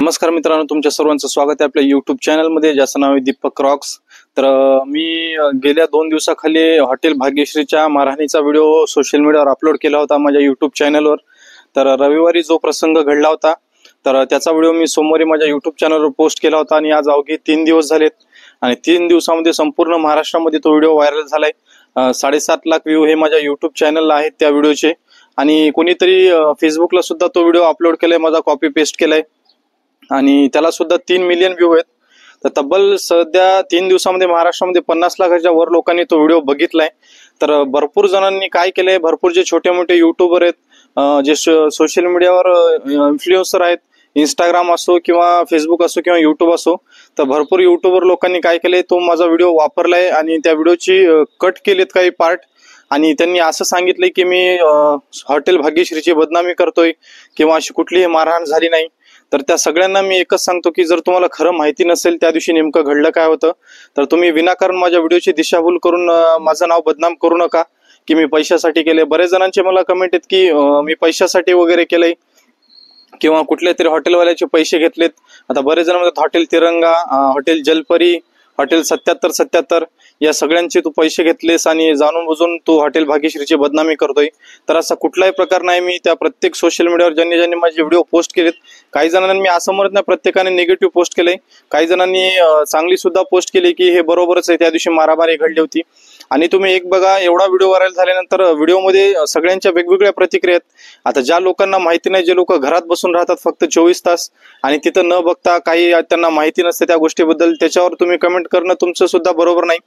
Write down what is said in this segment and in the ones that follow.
नमस्कार मित्रांनो, तुमच्या सर्वांचं स्वागत आहे आपल्या YouTube चॅनलमध्ये, ज्याचं नाव आहे दीपक रॉक्स। तर मी गेल्या 2 दिवसाखाली हॉटेल भाग्यश्रीच्या मारहाणीचा व्हिडिओ सोशल मीडियावर अपलोड केला होता माझ्या YouTube चॅनलवर। तर रविवारी जो प्रसंग घडला होता तर त्याचा व्हिडिओ मी सोमवारी माझ्या YouTube चॅनलवर पोस्ट केला होता आणि आज अवघे 3 दिवस झालेत आणि 3 दिवसामध्ये संपूर्ण महाराष्ट्रामध्ये तो व्हिडिओ व्हायरल झालाय। 7.5 लाख व्ह्यू हे माझ्या YouTube चॅनलला आहेत त्या व्हिडिओचे आणि कोणीतरी फेसबुकला सुद्धा तो व्हिडिओ अपलोड केलाय, माझा कॉपी पेस्ट केलाय आणि त्याला सुद्धा 3 मिलियन व्ह्यू आहेत। तर तब्बल सध्या 3 दिवसामध्ये महाराष्ट्रामध्ये 50 लाखाच्या वर लोकांनी तो व्हिडिओ बघितलाय। तर भरपूर जणांनी काय केलंय, भरपूर जे छोटे मोठे युट्यूबर आहेत, जे सोशल मीडियावर इन्फ्लुएन्सर आहेत, इंस्टाग्राम असो किंवा फेसबुक असो किंवा युट्यूब असो, तर भरपूर युट्यूबर लोकांनी काय केलंय, तो माझा व्हिडिओ वापरलाय आणि त्या व्हिडिओची कट केलेत काही पार्ट आणि त्यांनी असं सांगितलंय की मी हॉटेल भाग्यश्रीची बदनामी करतोय किंवा अशी कुठलीही मारहाण झाली नाही। तर त्या सगळ्यांना मी एकच सांगतो की जर तुम्हाला खरं माहिती नसेल त्या दिवशी नेमकं घडलं काय होतं, तर तुम्ही विनाकारण माझ्या व्हिडिओची दिशाभूल करून माझं नाव बदनाम करू नका की मी पैशासाठी केले। बरेच जणांचे मला कमेंट आहेत की मी पैशासाठी वगैरे केलंय किंवा कुठल्या तरी हॉटेलवाल्याचे पैसे घेतलेत। आता बरेच जण म्हणतात हॉटेल तिरंगा, हॉटेल जलपरी, हॉटेल 7777 या सगळ्यांचे तू पैसे घेतलेस आणि जाणून बुजून तू हॉटेल भाग्यश्रीची बदनामी करतोय। तर असा कुठलाही प्रकार नाही। मी त्या प्रत्येक सोशल मीडियावर ज्यांनी माझे व्हिडिओ पोस्ट केलेत, काही जणांनी मी असं म्हणत नाही प्रत्येकाने निगेटिव्ह पोस्ट केलंय, काही जणांनी चांगली सुद्धा पोस्ट केली की हे बरोबरच आहे, त्या दिवशी मारामारी घडली होती। आणि तुम्ही एक बघा, एवढा व्हिडिओ व्हायरल झाल्यानंतर व्हिडिओमध्ये सगळ्यांच्या वेगवेगळ्या प्रतिक्रिया आहेत। आता ज्या लोकांना माहिती नाही, जे लोक घरात बसून राहतात फक्त 24 तास आणि तिथं न बघता, काही त्यांना माहिती नसते त्या गोष्टीबद्दल, त्याच्यावर तुम्ही कमेंट करणं तुमचं सुद्धा बरोबर नाही।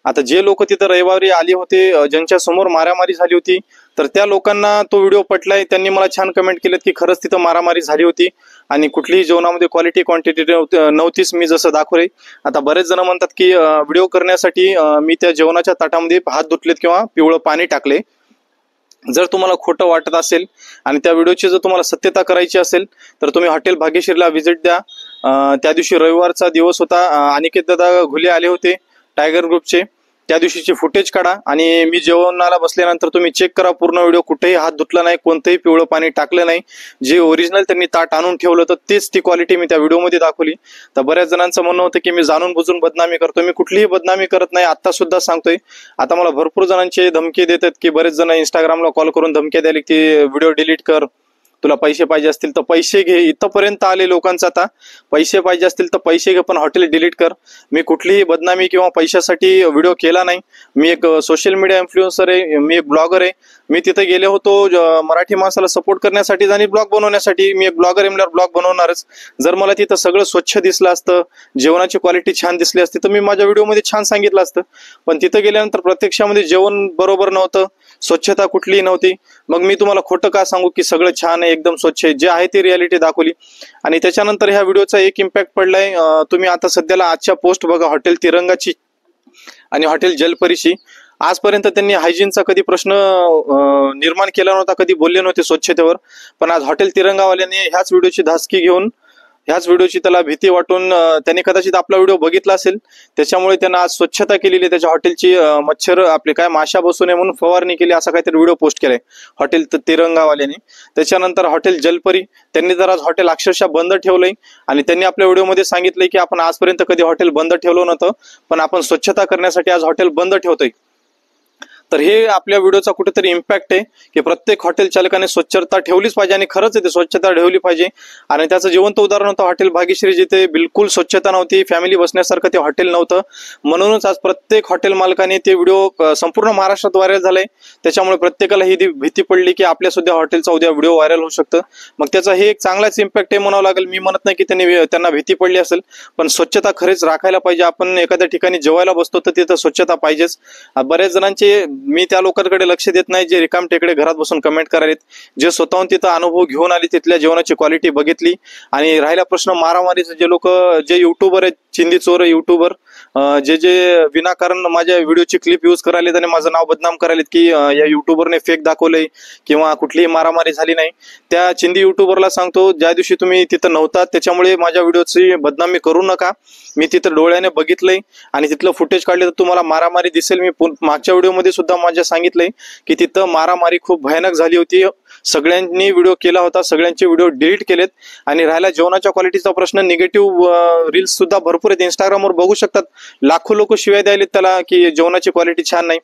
आता जे लोक तिथं रविवारी आले होते, ज्यांच्या समोर मारामारी झाली होती, तर त्या लोकांना तो व्हिडिओ पटलाय, त्यांनी मला छान कमेंट केलेत की खरंच तिथं मारामारी झाली होती आणि कुठलीही जेवणामध्ये क्वालिटी क्वांटिटी नव्हतीच मी जसं दाखवले। आता बरेच जण म्हणतात की व्हिडिओ करण्यासाठी मी त्या जेवणाच्या ताटामध्ये हात धुतलेत किंवा पिवळं पाणी टाकले। जर तुम्हाला खोटं वाटत असेल आणि त्या व्हिडिओची जर तुम्हाला सत्यता करायची असेल तर तुम्ही हॉटेल भाग्यश्रीला व्हिजिट द्या। त्या दिवशी रविवारचा दिवस होता, अनिकेत दादा घुले आले होते टायगर ग्रुपचे, त्या दिवशीची फुटेज काढा आणि मी जेवणाला बसल्यानंतर तुम्ही चेक करा पूर्ण व्हिडिओ, कुठेही हात धुतला नाही, कोणतंही पिवळं पाणी टाकलं नाही, जे ओरिजिनल त्यांनी ताट आणून ठेवलं होतं तेच ती क्वालिटी मी त्या व्हिडिओमध्ये दाखवली। तर बऱ्याच जणांचं म्हणणं होतं की मी जाणून बुजून बदनामी करतोय, मी कुठलीही बदनामी करत नाही, आता सुद्धा सांगतोय। आता मला भरपूर जणांचे धमकी देतात की बरेच जण इंस्टाग्रामला कॉल करून धमक्या द्यायला की व्हिडिओ डिलीट कर, तुला पैसे पाहिजे असतील तर पैसे घे, इथपर्यंत आले लोकांचं। आता पैसे पाहिजे असतील तर पैसे घे, पण हॉटेल डिलीट कर। मी कुठलीही बदनामी किंवा पैशासाठी व्हिडिओ केला नाही। मी एक सोशल मीडिया इन्फ्लुएन्सर आहे, मी एक ब्लॉगर आहे। मी तिथे गेले होतो मराठी माणसाला सपोर्ट करण्यासाठी आणि ब्लॉग बनवण्यासाठी। मी एक ब्लॉगर आहे, ब्लॉग बनवणारच। जर मला तिथं सगळं स्वच्छ दिसलं असतं, जेवणाची क्वालिटी छान दिसली असती तर मी माझ्या व्हिडिओमध्ये छान सांगितलं असतं, पण तिथं गेल्यानंतर प्रत्यक्षामध्ये जेवण बरोबर नव्हतं, स्वच्छता कुठलीही नव्हती। मग मी तुम्हाला खोटं का सांगू की सगळं छान आहे, एकदम स्वच्छ आहे, जे आहे ती रियालिटी दाखवली। आणि त्याच्यानंतर ह्या व्हिडिओचा एक इम्पॅक्ट पडलाय। तुम्ही आता सध्याला आजच्या पोस्ट बघा हॉटेल तिरंगाची आणि हॉटेल जलपरीची। आजपर्यंत त्यांनी हायजीनचा कधी प्रश्न निर्माण केला नव्हता, कधी बोलले नव्हते स्वच्छतेवर, पण आज हॉटेल तिरंगावाल्याने ह्याच व्हिडिओची धासकी घेऊन, ह्याच व्हिडिओची त्याला भीती वाटून त्याने कदाचित आपला व्हिडिओ बघितला असेल, त्याच्यामुळे त्यांना आज स्वच्छता केलेली, त्याच्या हॉटेलची मच्छर आपले काय माशा बसू नये म्हणून फवारणी केली, असा काहीतरी व्हिडिओ पोस्ट केलाय हॉटेल तिरंगावाल्याने। त्याच्यानंतर हॉटेल जलपरी, त्यांनी तर आज हॉटेल अक्षरशः बंद ठेवलंय आणि त्यांनी आपल्या व्हिडिओमध्ये सांगितलंय की आपण आजपर्यंत कधी हॉटेल बंद ठेवलं नव्हतं, पण आपण स्वच्छता करण्यासाठी आज हॉटेल बंद ठेवतोय। तर हे आपल्या व्हिडिओचा कुठेतरी इम्पॅक्ट आहे की प्रत्येक हॉटेल चालकाने स्वच्छता ठेवलीच पाहिजे आणि खरंच ते स्वच्छता ठेवली पाहिजे। आणि त्याचं जिवंत उदाहरण होतं हॉटेल भाग्यश्री, जिथे बिलकुल स्वच्छता नव्हती, फॅमिली बसण्यासारखं ते हॉटेल नव्हतं। म्हणूनच आज प्रत्येक हॉटेल मालकाने ते व्हिडिओ संपूर्ण महाराष्ट्रात व्हायरल झालाय। त्याच्यामुळे प्रत्येकाला ही भीती पडली की आपल्या सुद्धा हॉटेलचा उद्या व्हिडिओ व्हायरल होऊ शकतं। मग त्याचा हे एक चांगलाच इम्पॅक्ट आहे म्हणावं लागेल। मी म्हणत नाही की त्यांना भीती पडली असेल, पण स्वच्छता खरेच राखायला पाहिजे। आपण एखाद्या ठिकाणी जेवायला बसतो तर तिथं स्वच्छता पाहिजेच। बऱ्याच जणांचे मी त्या लोकांकडे लक्ष देत नाही जे रिकाम टेकडे घरात बसून कमेंट करायलेत, जे स्वतःहून तिथं अनुभव घेऊन आले, तिथल्या जेवणाची क्वालिटी बघितली। आणि राहिला प्रश्न मारामारीचे, जे लोक, जे युट्यूबर आहेत, चिंदी चोर युट्यूबर, जे विनाकारण माझ्या व्हिडिओची क्लिप यूज करायलेत आणि माझं नाव बदनाम करायलेत की या युट्यूबरने फेक दाखवलंय किंवा कुठलीही मारामारी झाली नाही, त्या चिंदी युट्यूबरला सांगतो, ज्या दिवशी तुम्ही तिथं नव्हतात त्याच्यामुळे माझ्या व्हिडिओची बदनामी करू नका। मी तिथं डोळ्याने बघितलंय आणि तिथलं फुटेज काढले तर तुम्हाला मारामारी दिसेल। मी मागच्या व्हिडिओमध्ये सुद्धा माझ्या सांगितलंय की तिथं मारामारी खूप भयानक झाली होती। सगळ्यांनी व्हिडिओ केला होता, सगळ्यांचे व्हिडिओ डिलीट केलेत. आणि राहिला जेवणाच्या क्वालिटीचा प्रश्न, निगेटिव्ह रील्स सुद्धा भरपूर आहेत. इंस्टाग्रामवर बघू शकतात, लाखो लोक शिवाय द्यायलेत त्याला की जेवणाची क्वालिटी छान नाही.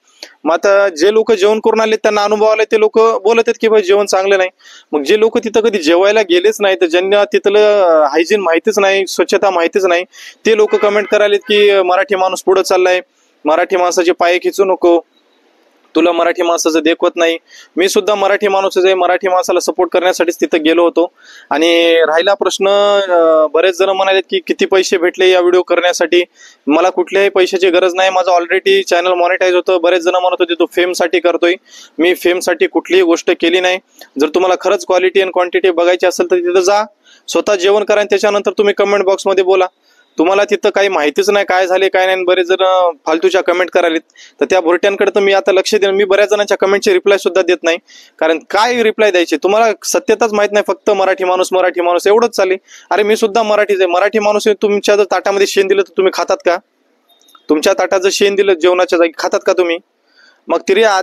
मग आता जे लोक जेवण करून आले, त्यांना अनुभव आले, ते लोक बोलत आहेत की भाई जेवण चांगलं नाही. मग जे लोक तिथं कधी जेवायला गेलेच नाही, तर ज्यांना तिथलं हायजीन माहितीच नाही, स्वच्छता माहितीच नाही, ते लोक कमेंट करायलेत की मराठी माणूस पुढे चाललाय, मराठी माणसाचे पाय खिचू नको, तुला मराठी माणसाचं देखवत नाही. मी सुद्धा मराठी माणूसच आहे, मराठी माणसाला सपोर्ट करण्यासाठीच तिथं गेलो होतो. आणि राहिला प्रश्न, बरेच जण म्हणाले की किती पैसे भेटले या व्हिडिओ करण्यासाठी. मला कुठल्याही पैशाची गरज नाही, माझं ऑलरेडी चॅनल मॉनिटाईज होतं. बरेच जण म्हणत होते तू फेमसाठी करतोय. मी फेमसाठी कुठलीही गोष्ट केली नाही. जर तुम्हाला खरंच क्वालिटी आणि क्वांटिटी बघायची असेल तर तिथं जा, स्वतः जेवण करा, आणि त्याच्यानंतर तुम्ही कमेंट बॉक्समध्ये बोला. तुम्हाला तिथं काही माहितीच नाही काय झाले काय नाही, बरेच जण फालतूच्या कमेंट करायलेत. तर त्या भुरट्यांकडे तर मी आता लक्ष देईन. मी बऱ्याच जणांच्या कमेंटचे रिप्लाय सुद्धा देत नाही, कारण काय रिप्लाय द्यायचे, तुम्हाला सत्यताच माहित नाही, फक्त मराठी माणूस एवढंच चालेल. अरे मी सुद्धा मराठीच आहे, मराठी माणूस आहे. तुमच्या जर ताटामध्ये शेण दिलं तर तुम्ही खातात का? तुमच्या ताटात जर शेण दिलं जेवणाच्या जागी, खातात का तुम्ही? मग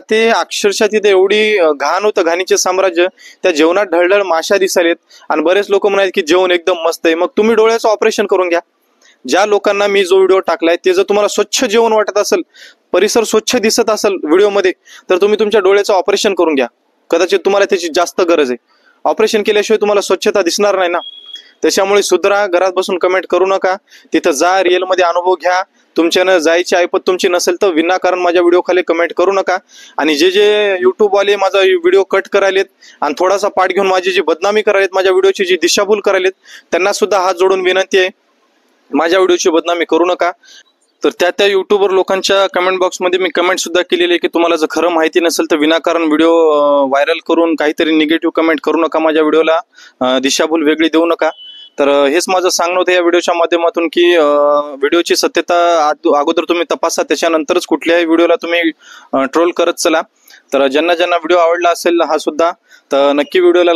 ते अक्षरशः तिथे एवढी घाण होतं, घाणीचे साम्राज्य. त्या जेवणात ढळढळ माशा दिसायलेत. आणि बरेच लोक म्हणाले की जेवण एकदम मस्त आहे. मग तुम्ही डोळ्याचं ऑपरेशन करून घ्या. ज्या लोकांना मी जो व्हिडिओ टाकलाय ते जर तुम्हाला स्वच्छ जेवण वाटत असेल, परिसर स्वच्छ दिसत असेल व्हिडिओमध्ये, तर तुम्ही तुमच्या डोळ्याचं ऑपरेशन करून घ्या. कदाचित तुम्हाला त्याची जास्त गरज आहे. ऑपरेशन केल्याशिवाय तुम्हाला स्वच्छता दिसणार नाही ना. त्याच्यामुळे सुधरा, घरात बसून कमेंट करू नका, तिथं जा, रिअलमध्ये अनुभव घ्या. तुमच्यानं जायची ऐपत तुमची नसेल तर विनाकारण माझ्या व्हिडिओ खाली कमेंट करू नका. आणि जे युट्यूबवाले माझा व्हिडिओ कट करायलेत आणि थोडासा पाठ घेऊन माझी जी बदनामी करायलेत, माझ्या व्हिडिओची जी दिशाभूल करायलेत, त्यांना सुद्धा हात जोडून विनंती आहे, माझ्या व्हिडिओची बदनामी करू नका. तर त्या युट्यूबर लोकांच्या कमेंट बॉक्समध्ये मी कमेंट सुद्धा केलेली आहे की तुम्हाला जर खरं माहिती नसेल तर विनाकारण व्हिडिओ व्हायरल करून काहीतरी निगेटिव्ह कमेंट करू नका, माझ्या व्हिडिओला दिशाभूल वेगळी देऊ नका. तर हेच माझं सांगणं होतं या व्हिडिओच्या माध्यमातून की व्हिडिओची सत्यता अगोदर तुम्ही तपासा, त्याच्यानंतरच कुठल्याही व्हिडिओला तुम्ही ट्रोल करत चला. तर ज्यांना व्हिडिओ आवडला असेल हा सुद्धा, तर नक्की व्हिडिओला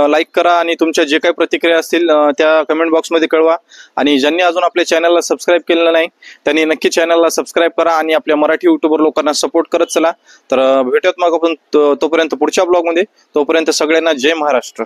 लाईक करा आणि तुमच्या जे काही प्रतिक्रिया असतील त्या कमेंट बॉक्समध्ये कळवा. आणि ज्यांनी अजून आपल्या चॅनलला सबस्क्राईब केलेलं नाही त्यांनी नक्की चॅनलला सबस्क्राईब करा आणि आपल्या मराठी युट्यूबर लोकांना सपोर्ट करत चला. तर भेटूयात मग आपण तोपर्यंत पुढच्या ब्लॉगमध्ये. तोपर्यंत सगळ्यांना जय महाराष्ट्र.